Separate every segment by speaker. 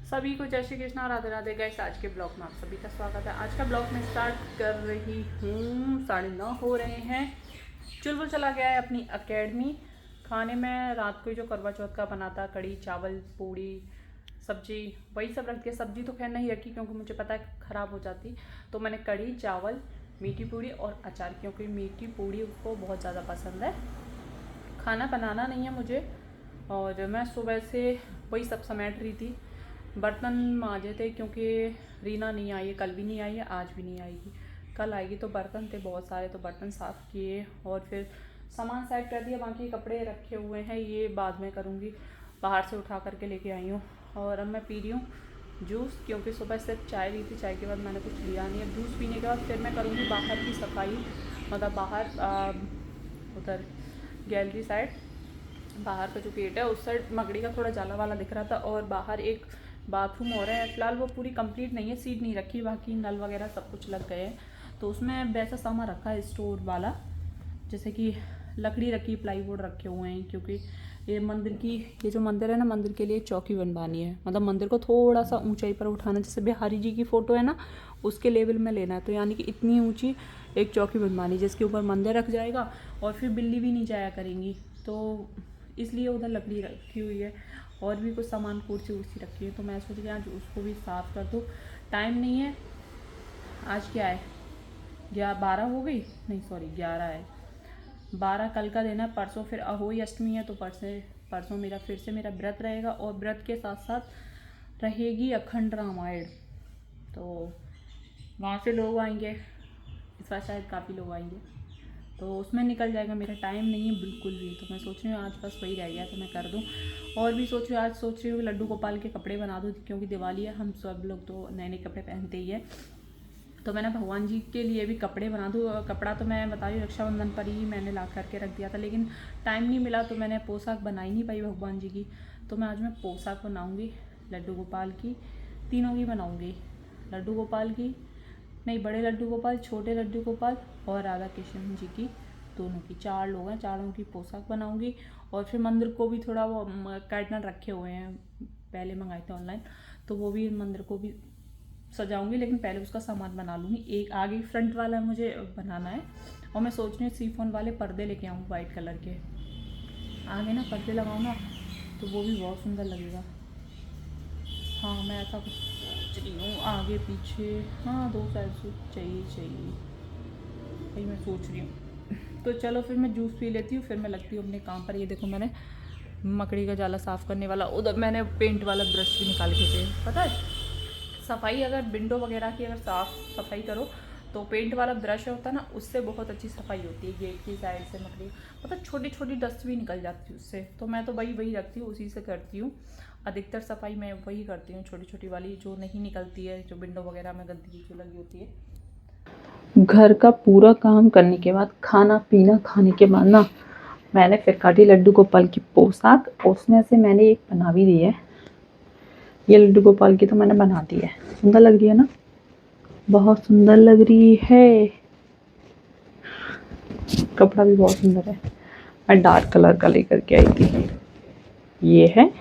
Speaker 1: सभी को जय श्री कृष्णा, राधे राधे। गाइस, आज के ब्लॉग में आप सभी का स्वागत है। आज का ब्लॉग मैं स्टार्ट कर रही हूँ। 9:30 हो रहे हैं। चुलबुल चला गया है अपनी एकेडमी। खाने में रात को ही जो करवा चौथ का बना था, कड़ी चावल पूड़ी सब्जी, वही सब रख दिया। सब्जी तो खैर नहीं रखी क्योंकि मुझे पता है ख़राब हो जाती। तो मैंने कड़ी चावल, मीठी पूड़ी और अचार, क्योंकि मीठी पूड़ी उसको बहुत ज़्यादा पसंद है। खाना बनाना नहीं है मुझे, और मैं सुबह से वही सब समेट रही थी। बर्तन मांजे थे क्योंकि रीना नहीं आई है, कल भी नहीं आई है, आज भी नहीं आएगी। कल आएगी। तो बर्तन थे बहुत सारे, तो बर्तन साफ़ किए और फिर सामान सेट कर दिया। बाकी कपड़े रखे हुए हैं, ये बाद में करूँगी। बाहर से उठा करके लेके आई हूँ। और अब मैं पी रही हूँ जूस, क्योंकि सुबह से चाय ली थी। चाय के बाद मैंने कुछ लिया नहीं। अब जूस पीने के बाद फिर मैं करूँगी बाहर की सफाई, मतलब बाहर उधर गैलरी साइड, बाहर का जो गेट है उस साइड मकड़ी का थोड़ा जाला वाला दिख रहा था। और बाहर एक बाथरूम हो रहा है, फिलहाल वो पूरी कंप्लीट नहीं है, सीट नहीं रखी, बाकी नल वगैरह सब कुछ लग गए हैं। तो उसमें वैसा सामान रखा है स्टोर वाला, जैसे कि लकड़ी रखी, प्लाईवुड रखे हुए हैं। क्योंकि ये मंदिर की, ये जो मंदिर है ना, मंदिर के लिए चौकी बनवानी है। मतलब मंदिर को थोड़ा सा ऊंचाई पर उठाना, जैसे बिहारी जी की फ़ोटो है ना, उसके लेवल में लेना है। तो यानी कि इतनी ऊंची एक चौकी बनवानी, जिसके ऊपर मंदिर रख जाएगा और फिर बिल्ली भी नहीं जाया करेंगी। तो इसलिए उधर लकड़ी रखी हुई है। और भी कुछ सामान, कुर्सी उर्सी रखी है। तो मैं सोच रही आज उसको भी साफ़ कर दूँ। टाइम नहीं है। आज क्या है, 12 हो गई, नहीं सॉरी 11 है। 12 कल का दिन है। परसों फिर अहोई अष्टमी है। तो परसों मेरा फिर से मेरा व्रत रहेगा, और व्रत के साथ साथ रहेगी अखंड रामायण। तो वहाँ से लोग आएंगे, इस बार शायद काफ़ी लोग आएंगे, तो उसमें निकल जाएगा। मेरा टाइम नहीं है बिल्कुल भी। तो मैं सोच रही हूँ आज बस वही रह गया तो मैं कर दूँ। और भी आज सोच रही हूँ लड्डू गोपाल के कपड़े बना दूँ, क्योंकि दिवाली है, हम सब लोग तो नए नए कपड़े पहनते ही है। तो मैंने भगवान जी के लिए भी कपड़े बना दूँ। कपड़ा तो मैं बता रही हूँ, रक्षाबंधन पर ही मैंने ला करके रख दिया था, लेकिन टाइम नहीं मिला, तो मैंने पोशाक बना ही नहीं पाई भगवान जी की। तो मैं आज पोशाक बनाऊँगी लड्डू गोपाल की, तीनों की बनाऊँगी। लड्डू गोपाल की नहीं, बड़े लड्डू गोपाल, छोटे लड्डू गोपाल और राधा कृष्ण जी की, दोनों की। 4 लोग हैं, चारों की पोशाक बनाऊंगी। और फिर मंदिर को भी थोड़ा वो कर्टन रखे हुए हैं, पहले मंगाए थे ऑनलाइन, तो वो भी मंदिर को भी सजाऊंगी। लेकिन पहले उसका सामान बना लूँगी। एक आगे फ्रंट वाला मुझे बनाना है, और मैं सोच रही हूँ सीफोन वाले पर्दे लेके आऊँ वाइट कलर के। आगे ना पर्दे लगाऊँ ना, तो वो भी बहुत सुंदर लगेगा। हाँ, मैं ऐसा कुछ सोच रही हूँ, आगे पीछे, हाँ 2 साइड से चाहिए वही मैं सोच रही हूँ। तो चलो फिर मैं जूस पी लेती हूँ, फिर मैं लगती हूँ अपने काम पर। ये देखो, मैंने मकड़ी का जाला साफ़ करने वाला, उधर मैंने पेंट वाला ब्रश भी निकाल के दे, पता है सफाई अगर विंडो वगैरह की अगर साफ़ सफाई करो, तो पेंट वाला ब्रश होता है ना, उससे बहुत अच्छी सफाई होती है। गेट की साइड से मकड़ी, मतलब छोटी छोटी डस्ट भी निकल जाती है उससे। तो मैं तो वही रखती हूँ, उसी से करती हूँ। अधिकतर सफाई मैं वही करती हूँ, छोटी छोटी वाली जो नहीं निकलती है, जो विंडो वगैरह में गंदगी जो लगी होती है। घर का पूरा काम करने के बाद, खाना पीना खाने के बाद ना, मैंने फिर काटी लड्डू गोपाल की पोशाक। उसमें से मैंने एक बना भी दी है। ये लड्डू गोपाल की तो मैंने बना दी है। सुंदर लग रही है ना, बहुत सुंदर लग रही है। कपड़ा भी बहुत सुंदर है। मैं डार्क कलर का लेकर के आई थी, ये है।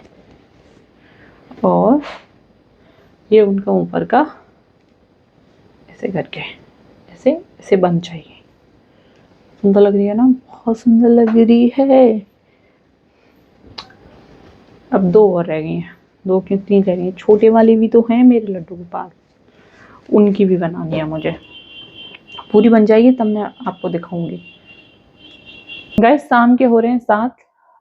Speaker 1: और ये उनका ऊपर का ऐसे करके, ऐसे ऐसे बन चाहिए। सुंदर लग रही है ना, बहुत सुंदर लग रही है। अब 2 और रह गई हैं, 2 क्यों 3 रह गई हैं। छोटे वाली भी तो हैं मेरे लड्डू गोपाल, उनकी भी बनानी है मुझे। पूरी बन जाएगी तब मैं आपको दिखाऊंगी। गाइस, शाम के हो रहे हैं 7।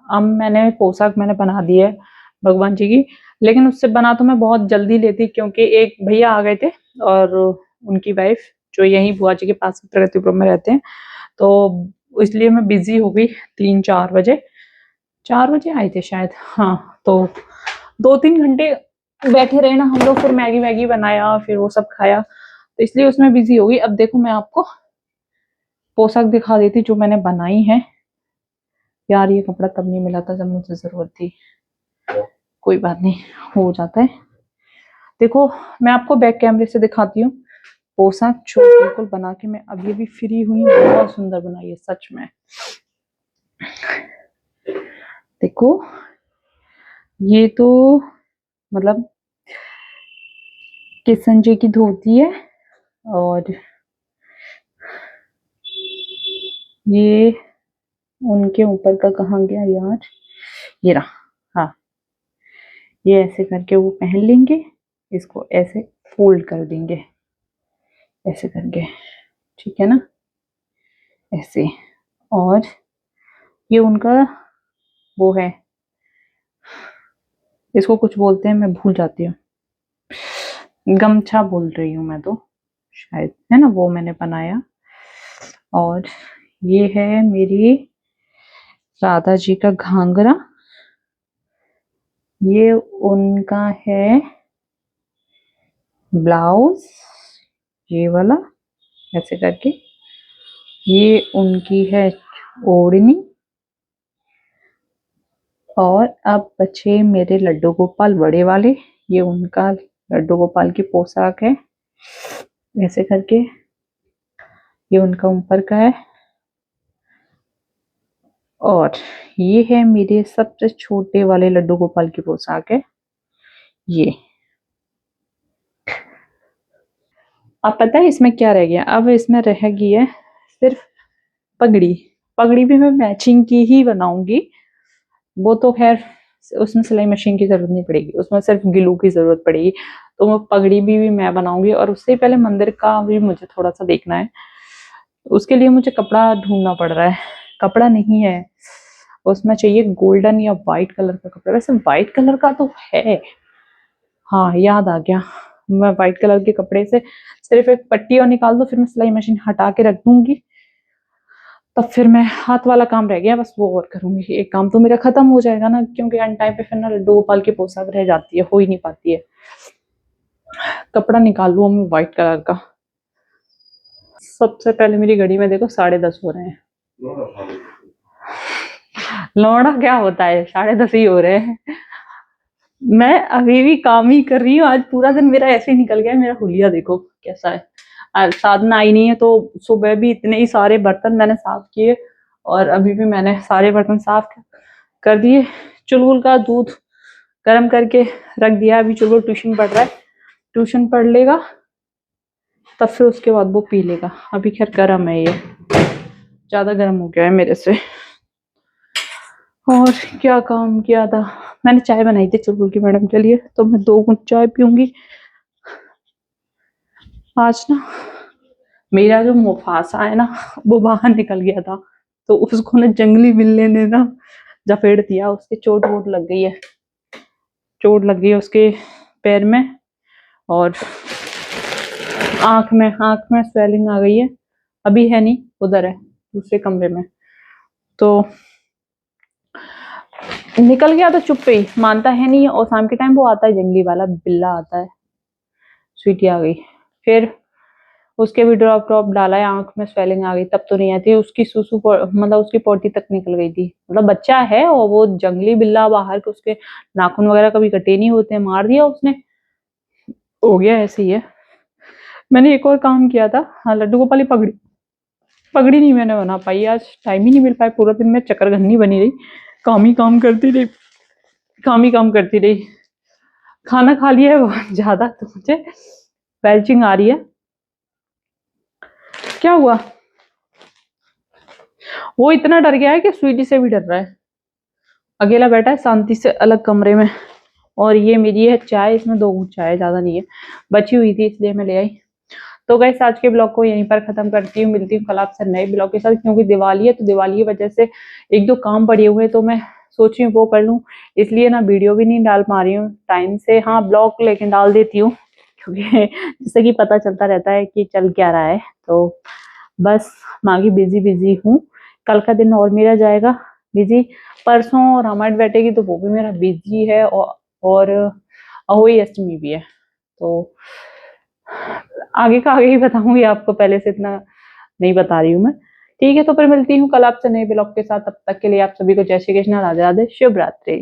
Speaker 1: अब मैंने पोशाक बना दी है भगवान जी की, लेकिन उससे बना तो मैं बहुत जल्दी लेती, क्योंकि एक भैया आ गए थे और उनकी वाइफ, जो यहीं बुआ जी के पास प्रगतिपुर में रहते हैं, तो इसलिए मैं बिजी हो गई। 3-4 बजे, 4 बजे आए थे शायद, हाँ। तो 2-3 घंटे बैठे रहे ना हम लोग, फिर मैगी वैगी बनाया, फिर वो सब खाया, तो इसलिए उसमें बिजी हो गई। अब देखो, मैं आपको पोशाक दिखा देती जो मैंने बनाई है। यार, ये कपड़ा तब नहीं मिला था जब मुझे जरूरत थी। कोई बात नहीं, हो जाता है। देखो, मैं आपको बैक कैमरे से दिखाती हूँ पोशाक, जो बिल्कुल बना के मैं अभी अभी फ्री हुई। बहुत सुंदर बनाई है सच में। देखो, ये तो मतलब किशन जी की धोती है और ये उनके ऊपर का कहाँ गया यार, ये रहा। हाँ, ये ऐसे करके वो पहन लेंगे, इसको ऐसे फोल्ड कर देंगे ऐसे करके, ठीक है ना, ऐसे। और ये उनका वो है, इसको कुछ बोलते हैं, मैं भूल जाती हूँ, गमछा बोल रही हूँ मैं तो शायद, है ना, वो मैंने बनाया। और ये है मेरी राधा जी का घाघरा, ये उनका है ब्लाउज, ये वाला ऐसे करके, ये उनकी है ओढ़नी। और अब बचे मेरे लड्डू गोपाल बड़े वाले, ये उनका लड्डू गोपाल की पोशाक है ऐसे करके, ये उनका ऊपर का है। और ये है मेरे सबसे छोटे वाले लड्डू गोपाल की पोशाक है ये। अब पता है इसमें क्या रह गया, अब इसमें रह गई है सिर्फ पगड़ी। पगड़ी भी मैं मैचिंग की ही बनाऊंगी, वो तो खैर उसमें सिलाई मशीन की जरूरत नहीं पड़ेगी, उसमें सिर्फ ग्लू की जरूरत पड़ेगी। तो वो पगड़ी भी मैं बनाऊंगी। और उससे पहले मंदिर का भी मुझे थोड़ा सा देखना है, उसके लिए मुझे कपड़ा ढूंढना पड़ रहा है, कपड़ा नहीं है, उसमें चाहिए गोल्डन या व्हाइट कलर का कपड़ा। वैसे व्हाइट कलर का तो है, हाँ याद आ गया, मैं व्हाइट कलर के कपड़े से सिर्फ एक पट्टी और निकाल दो, फिर मैं सिलाई मशीन हटा के रख दूंगी, तब फिर मैं हाथ वाला काम रह गया बस वो और करूंगी, एक काम तो मेरा खत्म हो जाएगा ना, क्योंकि अन टाइम पे फिर ना लड्डू गोपाल की पोशाक रह जाती है, हो ही नहीं पाती है। कपड़ा निकाल लूं मैं व्हाइट कलर का। सबसे पहले मेरी घड़ी में देखो 10:30 हो रहे हैं। लौड़ा क्या होता है, 10:30 ही हो रहे हैं। मैं अभी भी काम ही कर रही हूँ, आज पूरा दिन मेरा ऐसे ही निकल गया। मेरा हुलिया देखो कैसा है, आज साधना आई नहीं है, तो सुबह भी इतने ही सारे बर्तन मैंने साफ किए और अभी भी मैंने सारे बर्तन साफ कर दिए। चुलबुल का दूध गर्म करके रख दिया, अभी चुलबुल ट्यूशन पढ़ रहा है, ट्यूशन पढ़ लेगा तब फिर उसके बाद वो पी लेगा। अभी खैर गर्म है, ये ज्यादा गर्म हो गया है मेरे से। और क्या काम किया था, मैंने चाय बनाई थी चुलबुल की मैडम के लिए, तो मैं 2 घूंट चाय पीऊंगी आज ना। मेरा जो मुफासा है ना वो बाहर निकल गया था, तो उसको ना जंगली बिल्ली ने ना जपेट दिया, उसके चोट वोट लग गई है, चोट लग गई है उसके पैर में, और आंख में स्वेलिंग आ गई है। अभी है नहीं, उधर है दूसरे कमरे में। तो निकल गया तो चुप पे ही, मानता है नहीं। और शाम के टाइम वो आता है, जंगली वाला बिल्ला आता है। स्वीटी आ गई, फिर उसके भी ड्रॉप ड्रॉप डाला है, आंख में स्वेलिंग आ गई, तब तो नहीं आती। उसकी सुसु मतलब उसकी पोटी तक निकल गई थी, मतलब बच्चा है और वो जंगली बिल्ला बाहर के, उसके नाखून वगैरह कभी कटे नहीं होते, मार दिया उसने, हो गया ऐसे ही है। मैंने एक और काम किया था, हाँ, लड्डू गोपाल की पगड़ी, पगड़ी नहीं मैंने बना पाई आज, टाइम ही नहीं मिल पाया, पूरा दिन मैं चक्करघन्नी बनी रही, काम ही काम करती रही, काम ही काम करती रही। खाना खा लिया है बहुत ज्यादा, तो मुझे बेल्चिंग आ रही है। क्या हुआ, वो इतना डर गया है कि स्वीटी से भी डर रहा है, अकेला बैठा है शांति से अलग कमरे में। और ये मेरी है चाय, इसमें 2 घूंट चाय, ज्यादा नहीं है, बची हुई थी इसलिए मैं ले आई। तो गाइस आज के ब्लॉग को यहीं पर खत्म करती हूँ, मिलती हूँ कल आपसे नए ब्लॉग के साथ, क्योंकि दिवाली है तो दिवाली की वजह से 1-2 काम पड़े हुए हैं, तो मैं सोच रही हूँ वो कर लूँ, इसलिए ना वीडियो भी नहीं डाल पा रही हूँ टाइम से। हाँ, ब्लॉग लेकिन डाल देती हूँ, क्योंकि जिससे कि पता चलता रहता है कि चल क्या रहा है। तो बस मांगी बिजी बिजी हूँ, कल का दिन और मेरा जाएगा बिजी। परसों रामायण बैठेगी तो वो भी मेरा बिजी है, और अहोई अष्टमी भी है, तो आगे का आगे ही बताऊंगी आपको, पहले से इतना नहीं बता रही हूँ मैं। ठीक है, तो फिर मिलती हूँ कल आपसे नए ब्लॉग के साथ, तब तक के लिए आप सभी को जय श्री कृष्ण, राधे राधे, शुभ रात्रि।